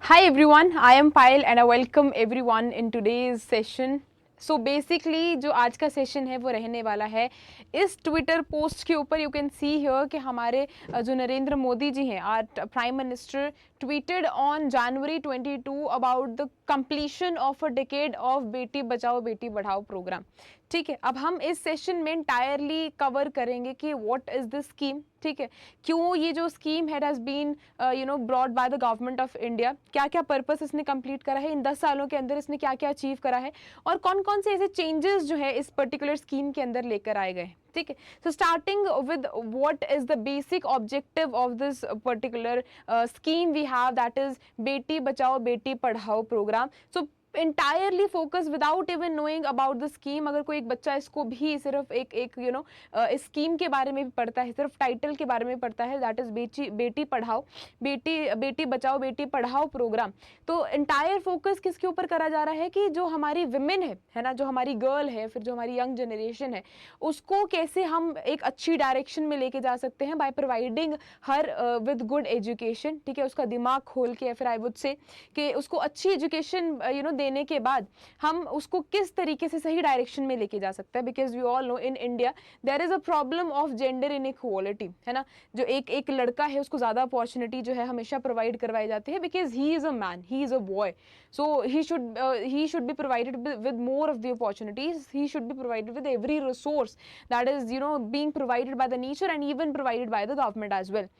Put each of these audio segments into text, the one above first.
Hi everyone, I am Payal and I welcome everyone in today's session. So basically जो आज का session है वो रहने वाला है इस ट्विटर पोस्ट के ऊपर. यू कैन सी हियर कि हमारे जो नरेंद्र मोदी जी हैं, our prime minister, tweeted on January 22 about the completion of a decade of बेटी बचाओ बेटी पढ़ाओ प्रोग्राम. ठीक है, अब हम इस सेशन में इंटायरली कवर करेंगे कि व्हाट इज दिस स्कीम. ठीक है, क्यों ये जो scheme has been brought by the government of India, क्या क्या पर्पस इसने कंप्लीट करा है, इन 10 सालों के अंदर इसने क्या क्या अचीव करा है और कौन कौन से ऐसे चेंजेस जो है इस पर्टिकुलर स्कीम के अंदर लेकर आए गए. ठीक है, so starting with what is the basic objective of this particular scheme we have, that is beti bachao beti padhao program. So entirely focus without even knowing about the scheme. अगर कोई एक बच्चा इसको भी सिर्फ एक इस स्कीम के बारे में भी पढ़ता है, सिर्फ टाइटल के बारे में पढ़ता है, दैट इज बेटी पढ़ाओ बेटी बचाओ बेटी पढ़ाओ प्रोग्राम, तो एंटायर फोकस किसके ऊपर करा जा रहा है कि जो हमारी विमेन है ना, जो हमारी गर्ल है, फिर जो हमारी यंग जनरेशन है, उसको कैसे हम एक अच्छी डायरेक्शन में लेके जा सकते हैं by providing her with good education. ठीक है, उसका दिमाग खोल के, फिर आई वुड से कि उसको अच्छी एजुकेशन देने के बाद हम उसको किस तरीके से सही डायरेक्शन में लेके जा सकते हैं. Because we all know in India there is a problem of gender inequality, है ना. जो एक लड़का है उसको ज्यादा अपॉर्चुनिटी जो है हमेशा प्रोवाइड करवाई जाती है because he is a man, he is a boy, so he should be provided with more of the opportunities. He should be provided with every resource that is being provided by the nature and even provided by the government as well.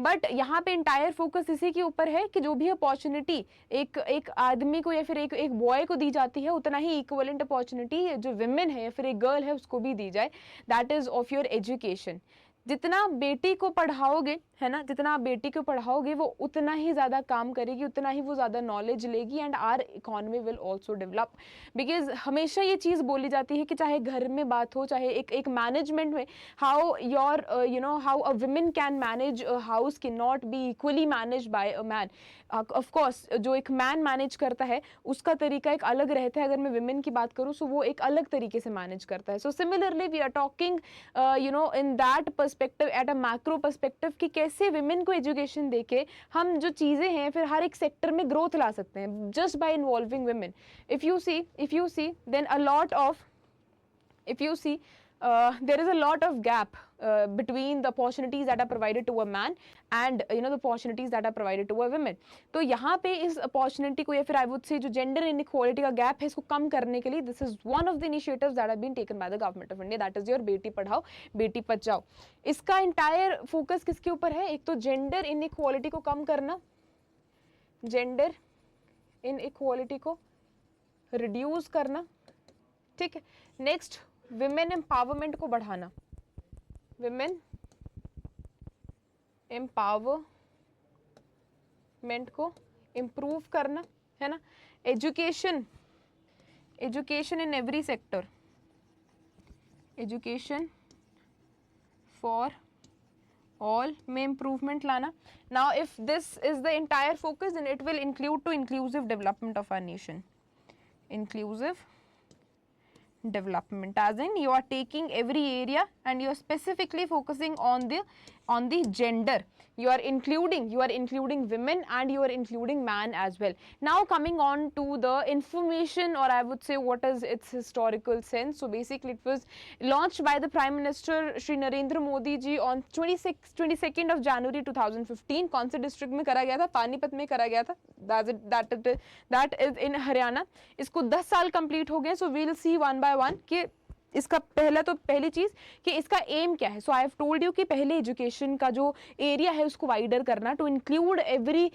But यहाँ पे entire focus इसी के ऊपर है कि जो भी opportunity एक आदमी को या फिर एक बॉय को दी जाती है, उतना ही इक्वलेंट अपॉर्चुनिटी जो विमेन है या फिर एक गर्ल है उसको भी दी जाए. That is of your education. जितना बेटी को पढ़ाओगे, है ना, जितना आप बेटी को पढ़ाओगे वो उतना ही ज़्यादा काम करेगी, उतना ही वो ज़्यादा नॉलेज लेगी and our economy will also develop. Because हमेशा ये चीज़ बोली जाती है कि चाहे घर में बात हो, चाहे एक मैनेजमेंट में, how your how a women can manage house can not be equally manage by a man. Of course जो एक मैन मैनेज करता है उसका तरीका एक अलग रहता है. अगर मैं विमेन की बात करूँ तो वो एक अलग तरीके से मैनेज करता है. So similarly we are talking in that perspective, at a macro perspective, कि कैसे विमेन को एजुकेशन देके हम जो चीज़ें हैं फिर हर एक सेक्टर में ग्रोथ ला सकते हैं just by involving women. If you see then a lot of if you see there is a lot of gap between the opportunities that are provided to a man and the opportunities that are provided to a woman. तो यहाँ पे इस opportunity को या फिर I would say जो gender inequality का gap है इसको कम करने के लिए this is one of the initiatives that have been taken by the government of India, that is your Beti Padhao Beti Bachao. इसका entire focus किसके ऊपर है? एक तो gender inequality को कम करना, gender inequality को reduce करना. ठीक है, नेक्स्ट विमेन एम्पावरमेंट को बढ़ाना, विमेन एम्पावरमेंट को इम्प्रूव करना, है ना. Education in every sector, education for all में इम्प्रूवमेंट लाना. Now if this is the entire focus then it will include to inclusive development of our nation. Inclusive development, as in you are taking every area and you are specifically focusing on the gender. You are including women and you are including man as well. Now coming on to the information, or I would say what is its historical sense. So basically it was launched by the Prime Minister Shri Narendra Modi ji on 22nd of January 2015. कौन से district में करा गया था? पानीपत में करा गया था. that is in Haryana. इसको 10 साल कंप्लीट हो गए. So we'll see one by one कि इसका पहली चीज कि इसका एम क्या है. So I have told you कि पहले एजुकेशन का जो एरिया है उसको वाइडर करना, to include every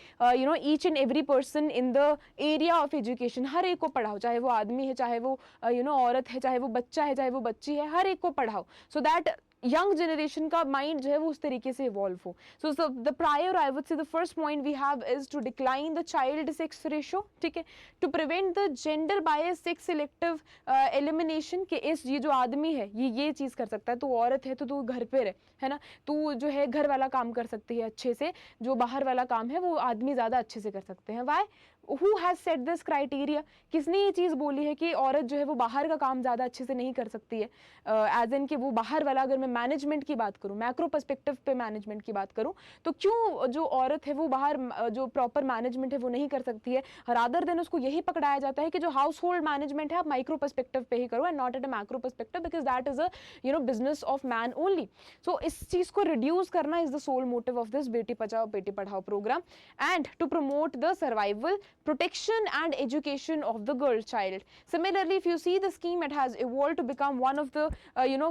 each and every person in the area of education. हर एक को पढ़ाओ, चाहे वो आदमी है, चाहे वो औरत है, चाहे वो बच्चा है, चाहे वो बच्ची है, हर एक को पढ़ाओ सो दैट यंग जनरेशन का माइंड जो है वो उस तरीके से इवॉल्व हो. So the prior I would say the first point we have is to decline the child sex ratio. ठीक है, to prevent the gender bias sex selective elimination, कि ये जो आदमी है ये चीज कर सकता है, तू औरत है तो तू घर पे रहे, है ना, तू जो है घर वाला काम कर सकती है अच्छे से, जो बाहर वाला काम है वो आदमी ज्यादा अच्छे से कर सकते हैं. Y? who has set this criteria? किसने ये चीज़ बोली है कि औरत जो है वो बाहर का काम ज़्यादा अच्छे से नहीं कर सकती है, एज इन कि वो बाहर वाला, अगर मैं मैनेजमेंट की बात करूँ, मैक्रो पर्सपेक्टिव पे मैनेजमेंट की बात करूँ, तो क्यों जो औरत है वो बाहर जो प्रॉपर मैनेजमेंट है वो नहीं कर सकती है, रादर देन उसको यही पकड़ाया जाता है कि जो हाउस होल्ड मैनेजमेंट है आप माइक्रो पर्सपेक्टिव पे ही करो and not at a macro perspective, because that is a business of man only. So इस चीज़ को रिड्यूस करना is the sole motive of this Beti Bachao Beti Padhao program, and to promote the survival, protection and education of the girl child. Similarly, if you see the scheme, it has evolved to become one of the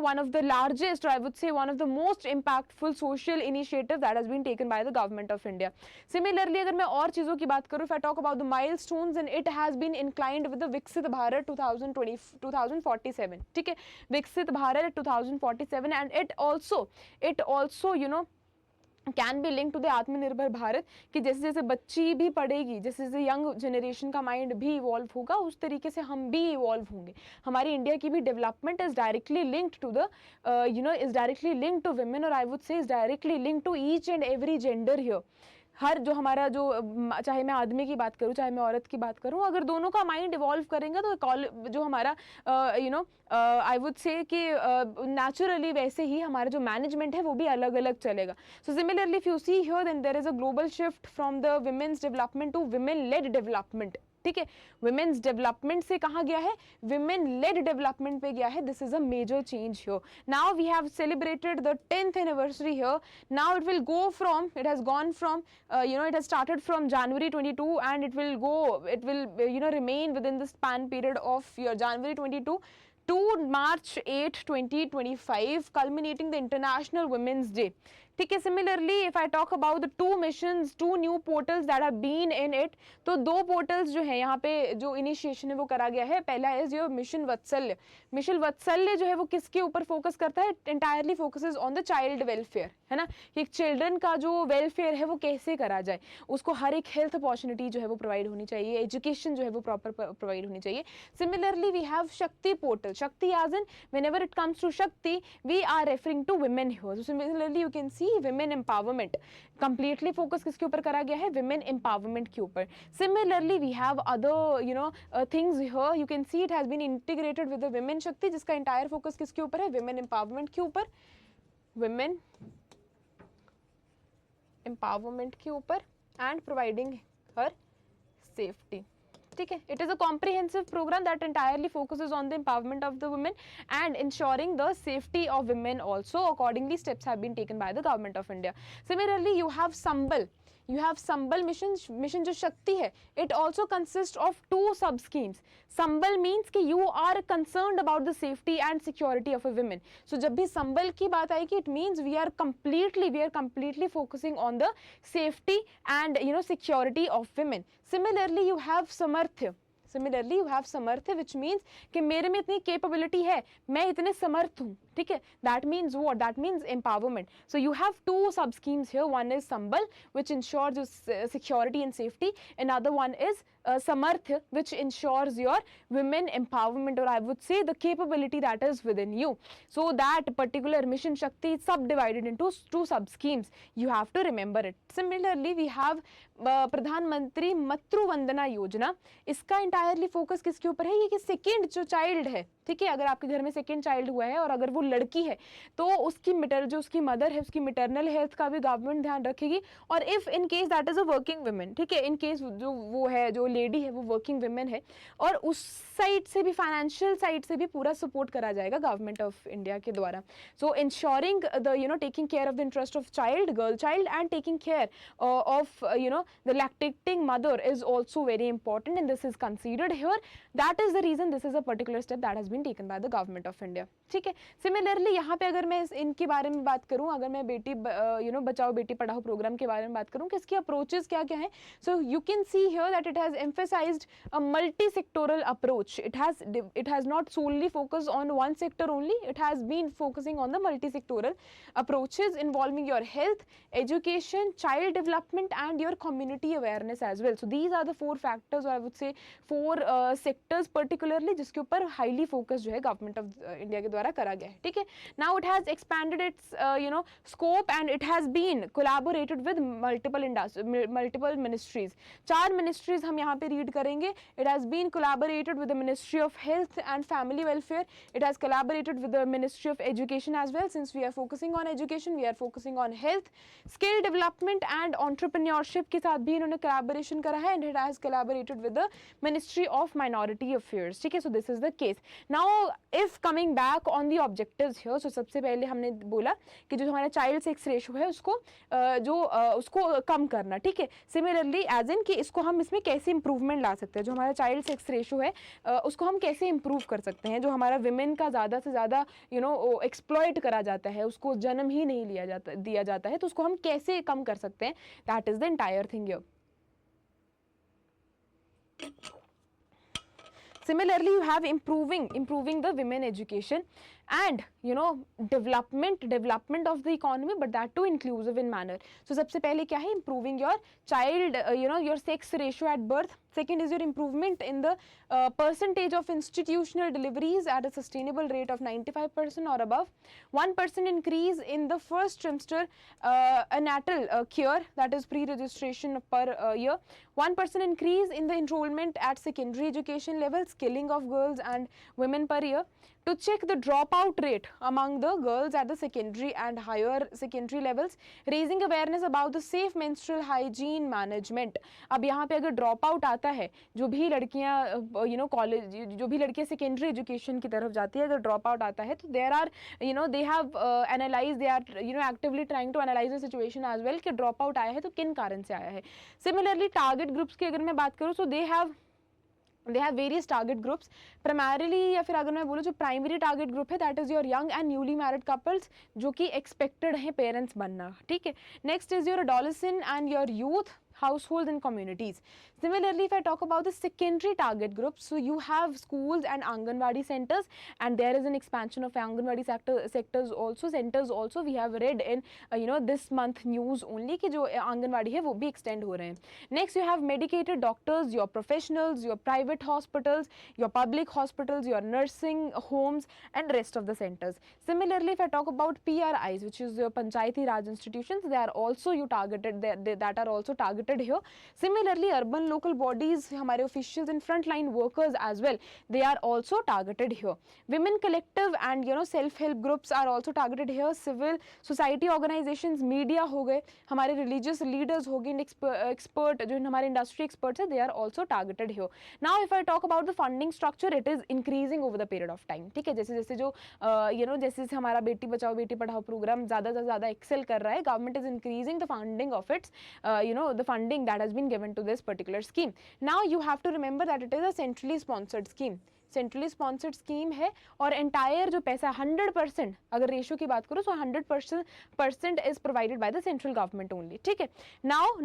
one of the largest, or I would say one of the most impactful social initiative that has been taken by the government of India. Similarly, अगर मैं और चीज़ों की बात करूँ, if I talk about the milestones, and it has been inclined with the Viksit Bharat 2047. ठीक है, Viksit Bharat 2047, and it also can be link to the Atmanirbhar Bharat, कि जैसे जैसे बच्ची भी पढ़ेगी, जैसे जैसे यंग जनरेशन का माइंड भी इवॉल्व होगा, उस तरीके से हम भी इवॉल्व होंगे. हमारी इंडिया की भी development is directly linked to the is directly linked to women, और I would say is directly linked to each and every gender here. हर जो हमारा जो, चाहे मैं आदमी की बात करूं चाहे मैं औरत की बात करूं, अगर दोनों का माइंड इवॉल्व करेंगे तो जो हमारा आई वुड से कि नेचुरली वैसे ही हमारा जो मैनेजमेंट है वो भी अलग अलग चलेगा. So similarly if you see here, then there is a global shift from the women's development to women led development. ठीक है, विमेन्स डेवलपमेंट से कहाँ गया है, विमेन लेड डेवलपमेंट पे गया है. This is a major change here. Now we have celebrated the 10th anniversary here. Now it will go from, it has gone from it has started from January 22, and it will remain within the span period of your January 22 to March 8, 2025, culminating the International Women's Day. ठीक है, similarly if I talk about the 2 missions, 2 new portals that have been in it, तो 2 portals जो है यहाँ पे जो initiation है वो करा गया है. पहला is your mission Vatsalya. Mission Vatsalya जो है वो किसके ऊपर फोकस करता है, entirely focuses on the child welfare, है ना, एक चिल्ड्रन का जो वेलफेयर है वो कैसे करा जाए, उसको हर एक हेल्थ अपॉर्चुनिटी जो है वो प्रोवाइड होनी चाहिए, एजुकेशन जो है वो प्रॉपर प्रोवाइड होनी चाहिए. Similarly we have Shakti portal. Shakti as in whenever it comes to Shakti we are referring to women here. So similarly you can see women empowerment, completely focus किसके ऊपर करा गया है, विमेन एम्पावरमेंट के ऊपर. Similarly we have other things here. You can see it has been integrated with the women Shakti, जिसका entire focus किसके ऊपर है, विमेन एम्पावरमेंट के ऊपर, विमेन एम्पावरमेंट के ऊपर, एंड प्रोवाइडिंग हर सेफ्टी. ठीक है, it is a comprehensive programme that entirely focuses on the empowerment of the women and ensuring the safety of women also. Accordingly steps have been taken by the government of India. Similarly you have Sambal. You have Sambal mission जो शक्ति है, it also consists of 2 sub schemes. Sambal means कि you are concerned about the safety and security of a women. So जब भी संबल की बात आएगी, it means we are completely focusing on the safety and security of women. Similarly you have Samarthya. Similarly you have Samarthya, which means कि मेरे में इतनी capability है, मैं इतने समर्थ हूँ. ठीक है, that means what? That means empowerment. So you have 2 sub schemes here. One is Sambal, which ensures security and safety. Another one is Samarthya, which ensures your women empowerment, or I would say the capability that is within you. So that particular mission Shakti is subdivided into 2 sub schemes. You have to remember it. Similarly we have प्रधान मंत्री मातृ वंदना योजना. इसका entirely focus किसके ऊपर है, ये कि second जो child है, ठीक है, अगर आपके घर में सेकेंड चाइल्ड हुआ है और अगर वो लड़की है तो उसकी जो उसकी मदर है उसकी मिटरनल हेल्थ का भी गवर्नमेंट ध्यान रखेगी. और if in case that is a working women, ठीक है, इन केस जो वो है जो लेडी है वो वर्किंग वुमेन है और उस साइड से भी फाइनेंशियल साइड से भी पूरा सपोर्ट करा जाएगा गवर्नमेंट ऑफ इंडिया के द्वारा. So ensuring the taking care of the interest of child, girl child, and taking care of the lactating mother is also very important, and this is considered here. That is the reason this is a particular step that has been taken by the government of India. ठीक है, similarly यहाँ पे अगर मैं इनके बारे में बात करूँ, अगर मैं बेटी बचाओ बेटी पढ़ाओ प्रोग्राम के बारे में बात करूँ कि इसकी अप्रोचेस क्या क्या हैं, so you can see here that it has emphasised a multi sectoral approach. it has not solely focused on one sector only, it has been focusing on the multi sectoral approaches involving your health, education, child development, and your community awareness as well. So these are the 4 factors, or I would say 4 sectors particularly जिसके ऊपर highly focus focus जो है government of India के द्वारा करा गया है, ठीक है। Now it has expanded its scope and it has been collaborated with multiple ministries. 4 ministries हम यहाँ पे रीड करेंगे। It has been collaborated with the ministry of health and family welfare, it has collaborated with the ministry of education as well, since we are focusing on education, we are focusing on health, skill development and entrepreneurship के साथ भी इन्होंने collaboration करा है, and it has collaborated with the ministry of minority affairs, ठीक है। So this is the case. Now if coming back on the objectives here, so सबसे पहले हमने बोला कि जो हमारा चाइल्ड सेक्स रेशो है उसको उसको कम करना, ठीक है। सिमिलरली एज इन कि इसको हम इसमें कैसे इंप्रूवमेंट ला सकते हैं, जो हमारा चाइल्ड सेक्स रेशो है उसको हम कैसे इंप्रूव कर सकते हैं, जो हमारा विमेन का ज़्यादा से ज़्यादा एक्सप्लॉइट करा जाता है, उसको जन्म ही नहीं दिया जाता है, तो उसको हम कैसे कम कर सकते हैं, that is the entire thing here. Similarly, you have improving the women education and development of the economy, but that too inclusive in manner. So सबसे पहले क्या है, improving your child your sex ratio at birth. Second is your improvement in the percentage of institutional deliveries at a sustainable rate of 95% or above. 1% increase in the first trimester antenatal care, that is pre-registration per year. 1% increase in the enrollment at secondary education level, skilling of girls and women per year. To check the dropout rate among the girls at the secondary and higher secondary levels, raising awareness about the safe menstrual hygiene management. अब यहाँ पे अगर drop out आता है, जो भी लड़कियाँ college, जो भी लड़कियाँ सेकेंडरी एजुकेशन की तरफ जाती है, अगर ड्रॉप आउट आता है तो there are they have analyse, they are actively trying to analyse the situation as well कि ड्रॉप आउट आया है तो किन कारण से आया है। सिमिलरली टारगेट ग्रुप्स की अगर मैं बात करूँ, सो दे have various target groups. Primarily या फिर अगर मैं बोलूँ जो प्राइमरी टारगेट ग्रुप है, that is your young and newly married couples, जो कि एक्सपेक्टेड है पेरेंट्स बनना, ठीक है। Next is your adolescent and your youth households and communities. Similarly, if I talk about the secondary target groups, so you have schools and Anganwadi centers, and there is an expansion of Anganwadi sectors also, centers also. We have read in this month news only कि जो Anganwadi है वो भी extend हो रहे हैं. Next, you have medicated doctors, your professionals, your private hospitals, your public hospitals, your nursing homes, and rest of the centers. Similarly, if I talk about PRIs, which is your Panchayati Raj institutions, they are also that are also targeted here. Similarly, urban local bodies, हमारे officials and frontline workers as well, they are also targeted here. Women collective and self-help groups are also targeted here. Civil society organizations, media हो गए, हमारे religious leaders हो गए, expert जो हमारे industry experts है, they are also targeted here. Now, if I talk about the funding structure, it is increasing over the period of time. ठीक है, जैसे जैसे जो जैसे जैसे हमारा बेटी बचाओ बेटी पढ़ाओ प्रोग्राम ज़्यादा से ज़्यादा excel कर रहा है, government is increasing the funding of its the funding that has been given to this particular scheme. Now you have to remember that it is a centrally sponsored scheme. Centrally sponsored scheme है और entire जो पैसा 100%, अगर ratio की बात करो, सो 100% is provided by the central government only, ठीक है। Now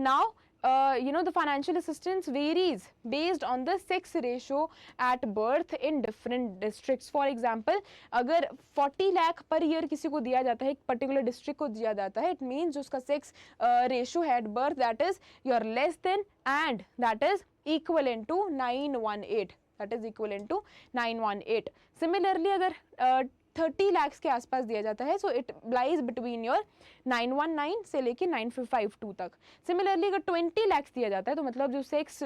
the financial assistance varies based on the sex ratio at birth in different districts. For example, अगर 40 लाख पर ईयर किसी को दिया जाता है, एक पर्टिकुलर डिस्ट्रिक्ट को दिया जाता है, इट मीन्स जो उसका सेक्स रेशियो है at birth, that is your less than and that is equivalent to 918, that is equivalent to 918. Similarly, अगर 30 lakhs के आसपास दिया जाता है, so it lies between your 919 से लेके 952 तक. Similarly, अगर 20 lakhs दिया जाता है तो मतलब जो sex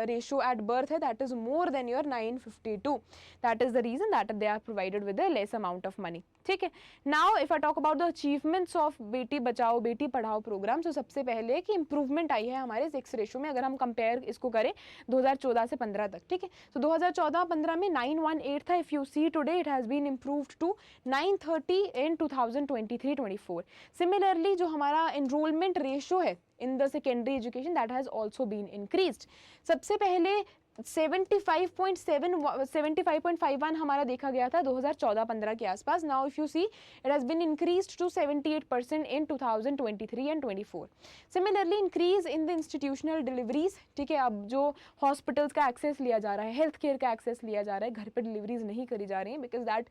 ratio at birth है, that is more than your 952. That is the reason that they are provided with a less amount of money. ठीक है. Now if I talk about the achievements of बेटी Bachao Beti Padhao programme, तो सबसे पहले कि improvement आई है हमारे सेक्स रेशो में, अगर हम कंपेयर इसको करें 2014 से 15 तक. ठीक है. तो 2014-15 में 918 था. If you see today it has been improved to 930 in 2023-24. Similarly जो हमारा एनरोलमेंट रेशो है in the secondary education, that has also been increased. सबसे पहले 75.51 हमारा देखा गया था 2014-15 के आसपास. Now if you see it has been increased to 78% in 2023 and 24. Similarly increase in the institutional deliveries. ठीक है. अब जो हॉस्पिटल्स का एक्सेस लिया जा रहा है, हेल्थ केयर का एक्सेस लिया जा रहा है, घर पर डिलीवरीज नहीं करी जा रही हैं because that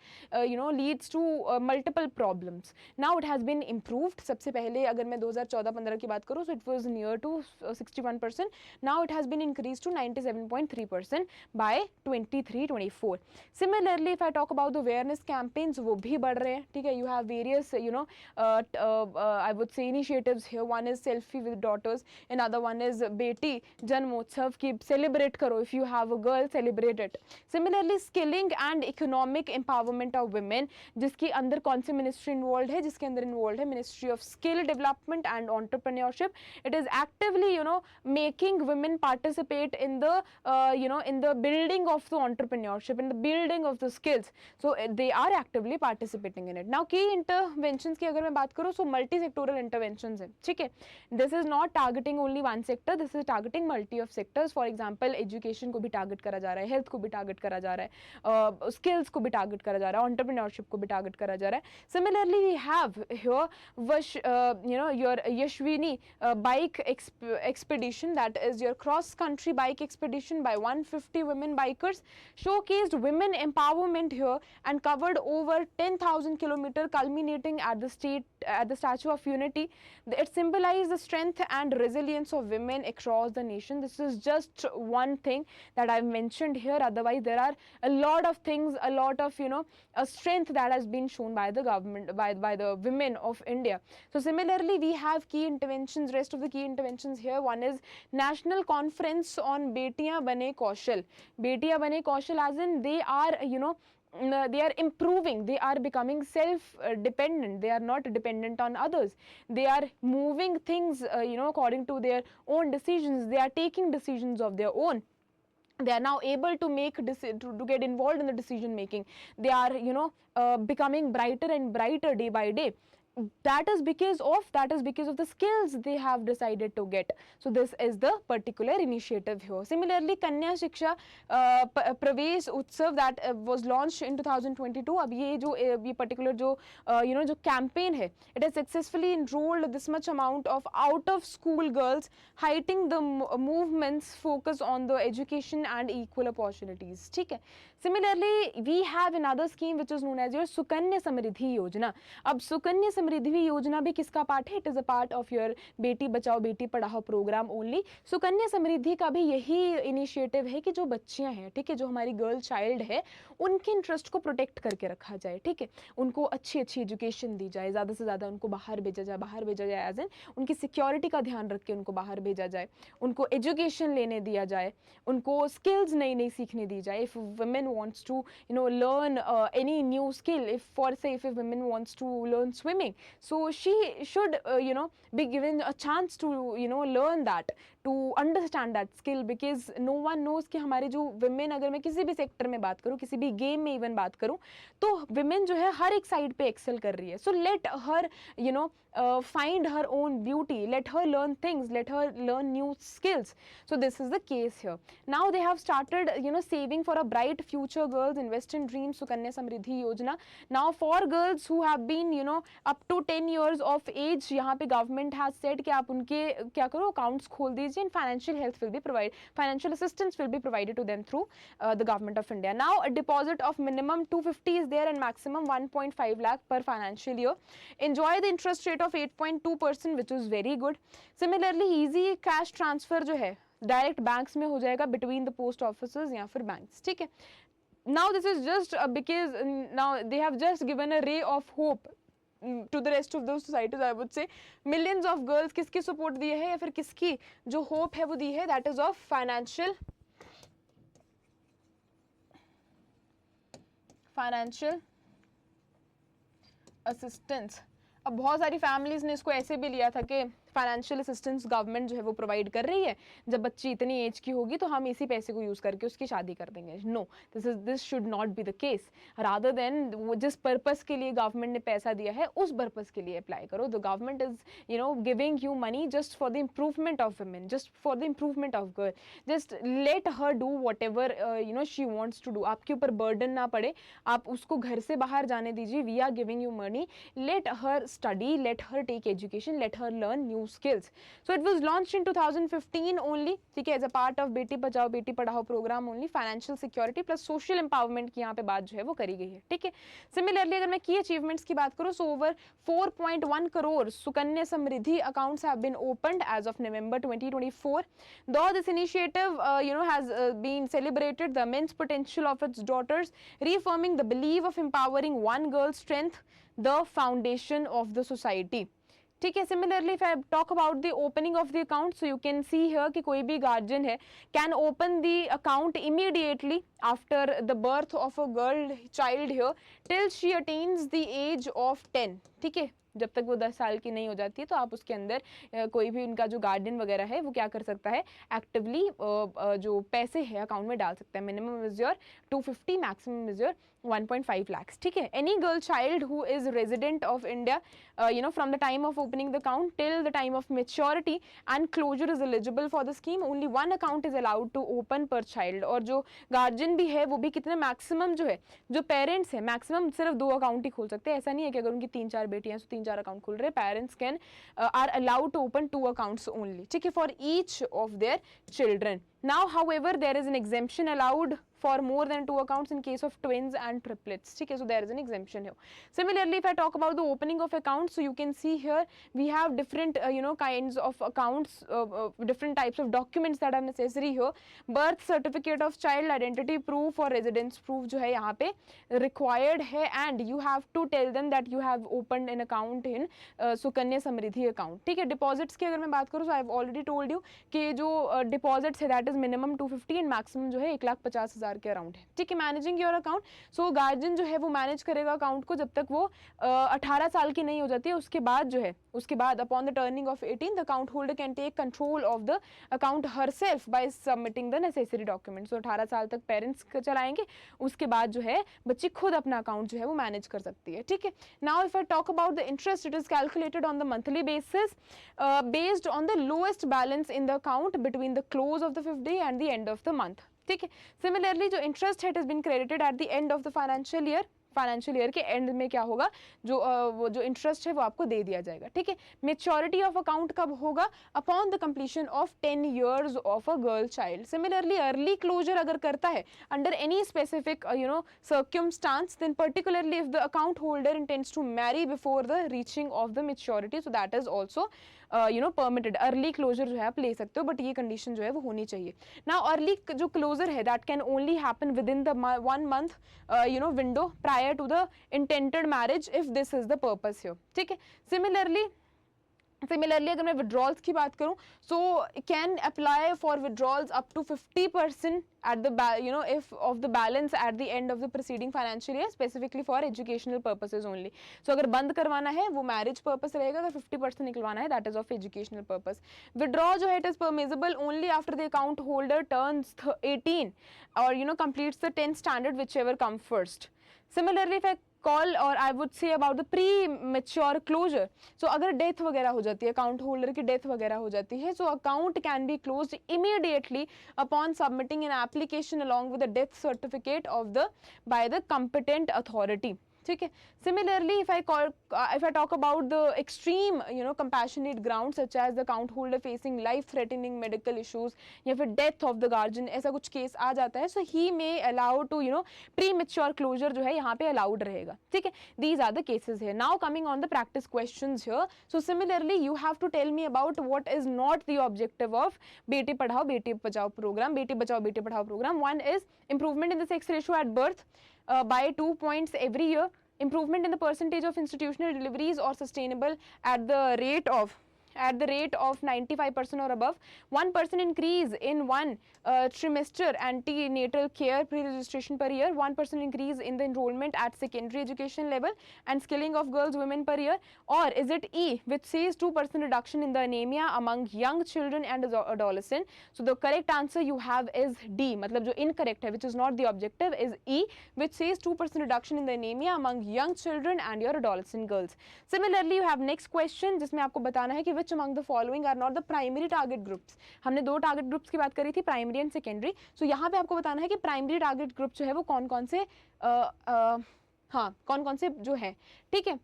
leads to multiple problems. Now it has been improved. सबसे पहले अगर मैं 2014-15 की बात करूँ, so it was near to 61%. Now it has been increase to 97.3%. 23% by 23-24. Similarly, if I talk about the awareness campaigns, वो भी बढ़ रहे हैं, ठीक है. You have various I would say initiatives here. One is selfie with daughters, another one is बेटी जन्मोत्सव की celebrate करो. If you have a girl, celebrate it. Similarly, skilling and economic empowerment of women, जिसके अंदर कौन सी ministry involve है, जिसके अंदर इन्वॉल्व है ministry of skill development and entrepreneurship. It is actively making women participate in the in the building of the entrepreneurship, in the building of the skills. So they are actively participating in it. Now key interventions की अगर मैं बात करूँ, so multi sectoral interventions है, ठीक है. This is not targeting only one sector, this is targeting multi of sectors. For example, education को भी टारगेट करा जा रहा है, हेल्थ को भी टारगेट करा जा रहा है, स्किल्स को भी टारगेट करा जा रहा है, एंटरप्रेन्योरशिप को भी टारगेट करा जा रहा है. Similarly, we have here your Yashwini bike expedition, that is your cross country bike expedition by 150 women bikers, showcased women empowerment here and covered over 10,000 kilometers, culminating at the Statue of Unity. It symbolized the strength and resilience of women across the nation. This is just one thing that I've mentioned here. Otherwise, there are a lot of things, a lot of a strength that has been shown by the government, by the women of India. So similarly, we have key interventions. Rest of the key interventions here. One is National Conference on Betiyan Bane Kaushal. Betiyan Bane Kaushal, as in they are they are improving, they are becoming self-dependent, they are not dependent on others, they are moving things according to their own decisions, they are taking decisions of their own. They are now able to make to get involved in the decision making. They are becoming brighter and brighter day by day. That is because of the skills they have decided to get. So this is the particular initiative here. Similarly, Kanya Shiksha Pravesh Utsav that was launched in 2022. अब ये particular जो campaign है, it has successfully enrolled this much amount of out of school girls, heightening the movement's focus on the education and equal opportunities. ठीक है. Similarly, we have another scheme which is known as your Sukanya Samriddhi Yojana. अब सुकन्या समृद्धि योजना भी किसका part है? It is a part of your बेटी Bachao Beti Padhao programme only. Sukanya Samriddhi का भी यही इनिशिएटिव है कि जो बच्चियां हैं, ठीक है, जो हमारी गर्ल चाइल्ड है, उनके इंटरेस्ट को प्रोटेक्ट करके रखा जाए, ठीक है, उनको अच्छी अच्छी एजुकेशन दी जाए, ज़्यादा से ज़्यादा उनको बाहर भेजा जाए एज एन उनकी सिक्योरिटी का ध्यान रख के उनको बाहर भेजा जाए, उनको एजुकेशन लेने दिया जाए, उनको स्किल्स नई नई सीखने दी जाए. If women wants to learn any new skill, if for say if a woman wants to learn swimming, so she should be given a chance to learn that, to understand that skill, because no one knows कि हमारे जो women, अगर मैं किसी भी sector में बात करूँ, किसी भी गेम में इवन बात करूँ, तो women जो है हर एक साइड पे एक्सेल कर रही है. So let her find her own beauty, let her learn things, let her learn new skills. So this is the case here. Now they have started saving for a bright future girls, invest in dreams, Sukanya Samriddhi Yojana. Now for girls who have been up to 10 years of age, यहाँ पे government has said कि आप उनके क्या करो, accounts खोल दीजिए, and financial health will be provided, financial assistance will be provided to them through the government of India. Now a deposit of minimum 250 is there and maximum 1.5 lakh per financial year. Enjoy the interest rate of 8.2%, which is very good. Similarly, easy cash transfer जो है direct banks में हो जाएगा between the post offices या फिर banks, ठीक है. Now this is just because now they have just given a ray of hope to the rest of those societies. I would say millions of girls किसकी support दी है या फिर किसकी जो hope है वो दी है, that is of financial assistance. अब बहुत सारी फैमिलीज ने इसको ऐसे भी लिया था कि फाइनेंशियल असिस्टेंस गवर्नमेंट जो है वो प्रोवाइड कर रही है, जब बच्ची इतनी एज की होगी तो हम इसी पैसे को यूज़ करके उसकी शादी कर देंगे. No, this should not be the case. Rather than जिस पर्पस के लिए गवर्नमेंट ने पैसा दिया है उस पर्पस के लिए अप्लाई करो. The government is giving you money just for the improvement of women, just for the improvement of girl. Just let her do whatever she wants to do. आपके ऊपर बर्डन ना पड़े, आप उसको घर से बाहर जाने दीजिए. We are giving you money, let her study, let her take education, let her learn new new skills. So it was launched in 2015 only, ठीक है, as a part of बेटी बचाओ बेटी पढ़ाओ program only. Financial security plus social empowerment की यहाँ पे बात जो है वो करी गई है, ठीक है. Similarly अगर मैं key achievements की बात करूँ, so over 4.1 crore Sukanya Samriddhi accounts have been opened as of November 2024. Though this initiative has been celebrated the immense potential of its daughters, reaffirming the belief of empowering one girl's strength, the foundation of the society. ठीक है. Similarly, if I talk about the opening of the account, so you can see here कि कोई भी guardian है can open the account immediately after the birth of a girl child here till she attains the age of 10. ठीक है, जब तक वो 10 साल की नहीं हो जाती है तो आप उसके अंदर कोई भी उनका जो गार्डियन वगैरह है वो क्या कर सकता है, एक्टिवली जो पैसे है अकाउंट में डाल सकता है. Minimum is your 250, maximum is your 1.5 lakhs. ठीक है. Any girl child who is resident of India from the time of opening the account till the time of maturity and closure is eligible for the scheme. Only one account is allowed to open per child. और जो guardian भी है वो भी कितने, maximum जो है जो पेरेंट्स है मैक्सिमम सिर्फ 2 अकाउंट ही खोल सकते हैं. ऐसा नहीं है कि अगर उनकी 3-4 बेटियां तो 3-4 अकाउंट खोल रहे. Parents can are allowed to open 2 accounts only, ठीक है, for each of their children. Now, however, there is an exemption allowed for more than 2 accounts in case of twins and triplets. Okay, so there is an exemption here. Similarly, if I talk about the opening of accounts, so you can see here we have different kinds of accounts, different types of documents that are necessary here. Birth certificate of child, identity proof or residence proof जो है यहाँ पे required है, and you have to tell them that you have opened an account in Sukanya Samriddhi account. ठीक है. Deposits की अगर मैं बात करूँ, so I have already told you कि जो deposits है that is minimum 250 and maximum जो है 1,50,000 के अराउंड है. ठीक है. Managing your account, so guardian जो है वो मैनेज करेगा अकाउंट को जब तक वो 18 साल की नहीं हो जाती है. उसके बाद जो है, उसके बाद upon the turning of 18 the account holder can take control of the account herself by submitting the necessary documents. तो 18 साल तक पेरेंट्स चलाएंगे, उसके बाद जो है बच्ची खुद अपना अकाउंट जो है वो मैनेज कर सकती है. ठीक है. Now if I talk about the interest, it is calculated on the monthly basis based on the lowest balance in the account between the close of the 5th day and the end of the month. ठीक है. Similarly जो interest है it is been credited at the end of the financial year के end में क्या होगा, जो वो जो इंटरेस्ट है वो आपको दे दिया जाएगा. ठीक है. मेच्योरिटी ऑफ अकाउंट कब होगा, upon the completion of 10 years of a girl child. Similarly early closure अगर करता है under any specific circumstance, then particularly if the account holder intends to marry before the reaching of the maturity, so that is also permitted. Early closure जो है आप ले सकते हो, but ये कंडीशन जो है वो होनी चाहिए. नाउ अर्ली जो क्लोजर है that can only happen within the 1 month window prior to the intended marriage if this is the purpose here. ठीक है. सिमिलरली अगर मैं विड्रॉल्स की बात करूं, so can apply for withdrawals up to 50% at the if of the balance at the end of the preceding financial year, specifically for educational purposes only. So अगर बंद करवाना है वो मैरिज पर्पस रहेगा, अगर 50% निकलवाना है that is of educational purpose. Withdraw जो है it is permissible only after the account holder turns 18 or completes the 10th standard, whichever come first. Similarly, if I call और I would say about the premature closure, so अगर death वगैरह हो जाती है, account holder की death वगैरह हो जाती है, so account can be closed immediately upon submitting an application along with the death certificate of the by the competent authority. ठीक है. Similarly if I talk about the extreme compassionate grounds such as the account holder facing life threatening medical issues या फिर death of the guardian, ऐसा कुछ case आ जाता है, so he may allow to premature closure जो है यहाँ पे allowed रहेगा. ठीक है. These are the cases here. Now coming on the practice questions here, so similarly you have to tell me about what is not the objective of Beti Padhao Beti Bachao program, बेटी बचाओ बेटी पढ़ाओ program. One is improvement in the sex ratio at birth by 2 points every year, improvement in the percentage of institutional deliveries or sustainable at the rate of 95% or above, 1% increase in one trimester antenatal care pre-registration per year, 1% increase in the enrollment at secondary education level and skilling of girls women per year, or is it E, which says 2% reduction in the anemia among young children and adolescent. So the correct answer you have is D, मतलब जो incorrect है, which is not the objective, is E, which says 2% reduction in the anemia among young children and your adolescent girls. Similarly, you have next question जिसमें आपको बताना है कि which among the following are not the primary target groups. हमने दो target groups की बात करी थी, प्राइमरी एंड सेकेंडरी. सो यहाँ पे आपको बताना है कि प्राइमरी टारगेट ग्रुप जो है वो कौन कौन से हाँ कौन कौन से जो है. ठीक है.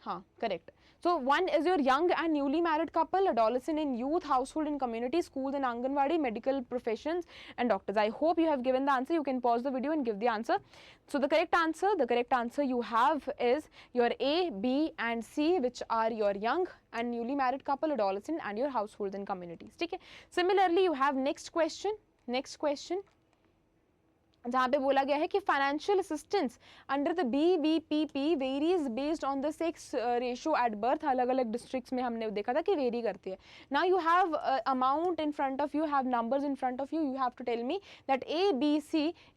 हाँ correct. So one is your young and newly married couple, adolescent in youth, household and community, schools and Anganwadi, medical professions and doctors. I hope you have given the answer. You can pause the video and give the answer. So the correct answer you have is your A, B and C, which are your young and newly married couple, adolescent and your households and communities. Okay. Similarly, you have next question. जहाँ पे बोला गया है कि financial assistance under the BBPP varies based on the sex ratio at birth. अलग अलग districts में हमने देखा था कि वेरी करती है. Now you have amount in front of you, have numbers in front of you, you have to tell me that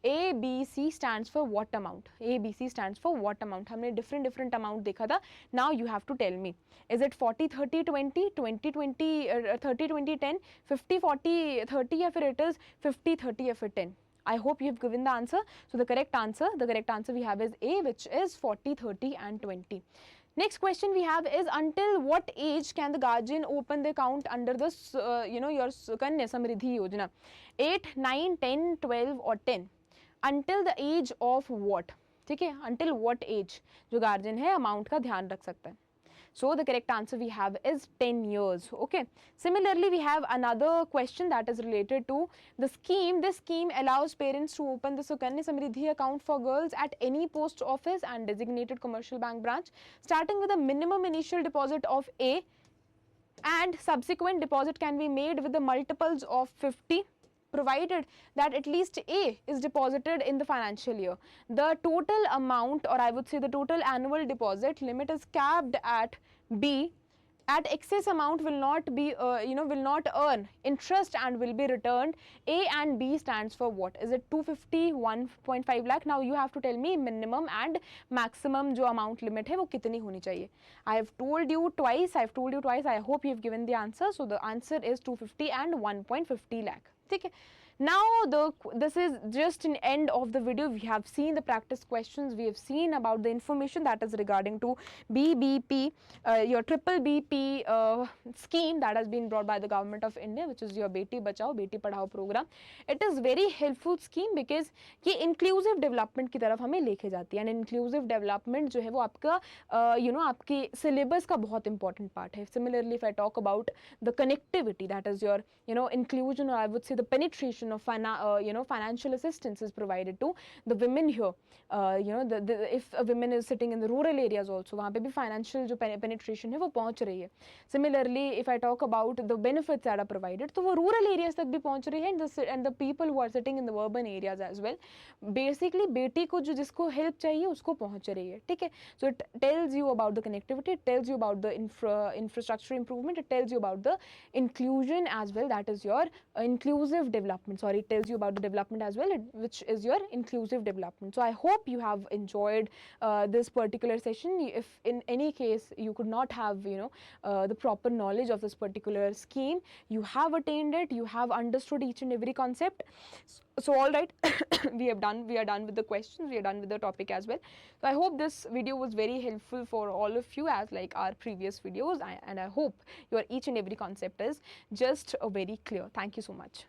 ABC stands for what amount. ABC stands for what amount. हमने different amount देखा था. Now you have to tell me, is it 40-30-20, 20-20, 30-20-10, 50-40-30 या फिर it is 50-30 या फिर 10. I hope you have given the answer. So the correct answer we have is A, which is 40, 30 and 20. Next question we have is, until what age can the guardian open the account under the your Sukanya Samriddhi Yojana? 8, 9, 10, 12 or 10. Until the age of what? ठीक है, until what age जो guardian है amount का ध्यान रख सकता है. So the correct answer we have is 10 years. Okay. Similarly, we have another question that is related to the scheme. This scheme allows parents to open the Sukanya Samriddhi account for girls at any post office and designated commercial bank branch, starting with a minimum initial deposit of A, and subsequent deposit can be made with the multiples of 50, provided that at least A is deposited in the financial year. The total amount, or I would say the total annual deposit limit, is capped at B. At excess amount will not be will not earn interest and will be returned. A and B stands for what? Is it 250, 1.5 lakh? Now you have to tell me minimum and maximum जो amount limit है वो कितनी होनी चाहिए. I have told you twice. I hope you have given the answer. So the answer is 250 and 1.50 lakh. ठीक है. Now this is just an end of the video. We have seen the practice questions, we have seen about the information that is regarding to BBP, your triple BP scheme that has been brought by the government of India, which is your Beti Bachao Beti Padhao program. It is very helpful scheme because ये inclusive development की तरफ हमें लेके जाती है. And inclusive development जो है वो आपका आपकी syllabus का बहुत important part है. Similarly, if I talk about the connectivity, that is your inclusion, or I would say the penetration of financial assistance is provided to the women here. If a woman is sitting in the rural areas also, वहाँ पे भी financial जो penetration है वो पहुँच रही है. Similarly, if I talk about the benefits that are provided, तो वो rural areas तक भी पहुँच रही है, and the people who are sitting in the urban areas as well. Basically, बेटी को जो जिसको help चाहिए उसको पहुँच रही है. ठीक है. So it tells you about the connectivity, it tells you about the infrastructure improvement, it tells you about the inclusion as well. That is your inclusive development. Sorry, it tells you about the development as well, which is your inclusive development. So I hope you have enjoyed this particular session. If in any case you could not have the proper knowledge of this particular scheme, you have attained it, you have understood each and every concept. So all right, we are done with the questions, we are done with the topic as well. So I hope this video was very helpful for all of you, as like our previous videos, and I hope your each and every concept is just very clear. Thank you so much.